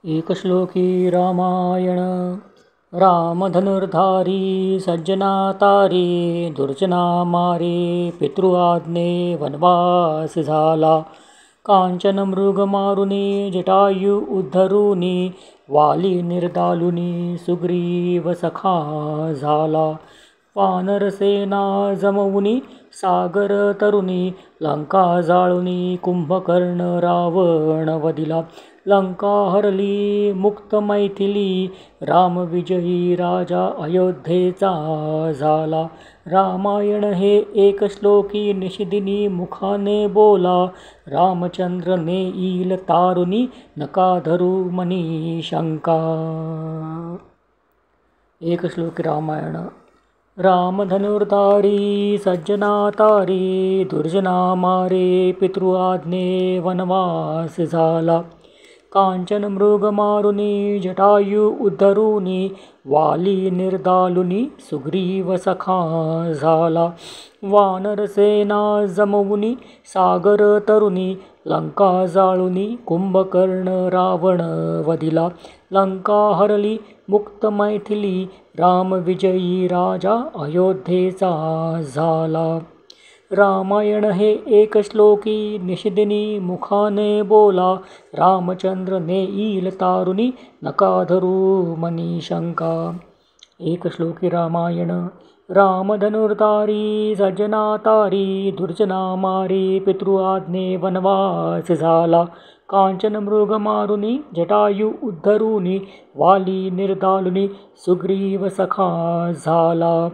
एक श्लोकी रामायण। रामधनुर्धारी सज्जना तारी, दुर्जना मारे पितृआज्ञे वनवास झाला। कांचन मृग मारुनी, जटायू उद्धरुनी, वाली निर्दालुनी, सुग्रीव सखा झाला। वानरसेना जमवुनी, सागर तरुणी, लंका जाळुनी, कुंभकर्ण रावण वदिला। लंका हरली मुक्त मैथिली, राम विजयी राजा अयोध्येचा झाला। रामायण हे एक श्लोकी, निशिदिनी मुखाने बोला। रामचंद्र नेईल तारुनी, नका धरू मनी शंका। एक श्लोकी रामायण। रामधनुर्धारी सज्जना तारी, दुर्जना मारे पितृआज्ञे वनवास झाला। कांचन मृग मारुनी, जटायू उद्धरुनी, वाली निर्दालुनी, सुग्रीव सखा झाला। वानरसेना जमवुनी, सागर तरुणी, लंका जाळुनी, कुंभकर्ण रावण वदिला। लंका हरली मुक्त मैथिली, राम विजयी राजा अयोध्येचा झाला। रामायण हे एक श्लोकी, निशिदिनी मुखाने बोला। रामचंद्र नेईल तारुनी, नका धरू मनी शंका। एक श्लोकी रामायण। रामधनुर्धारी सज्जना तारी, दुर्जना मारी पितृआज्ञे वनवास झाला। कांचन मृग मारुनी, जटायू उद्धरुनी, वाली निर्दालुनी, सुग्रीव सखा झाला।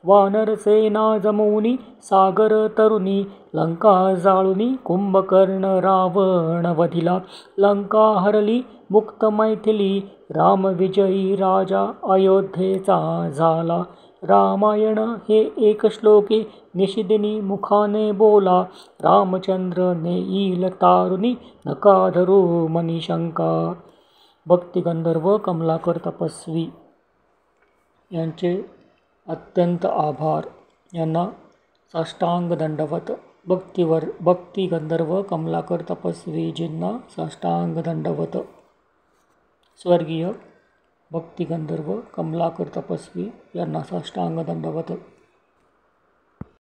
वानरसेना जमवुनी, सागर तरुणी, लंका जाळुनी, कुंभकर्ण रावण वदिला। लंका हरली मुक्त मैथिली, राम विजयी राजा अयोध्येचा झाला। रामायण हे एक श्लोकी, निशिदिनी मुखाने बोला। रामचंद्र नेईल तारुनी, नका धरू मनी शंका। भक्तिगंधर्व कमलाकर तपस्वी यांचे अत्यंत आभार, यांना साष्टांग दंडवत। भक्तिगंधर्व कमलाकर तपस्वीजींना साष्टांग दंडवत। स्वर्गीय भक्तिगंधर्व कमलाकर तपस्वी यांना साष्टांग दंडवत।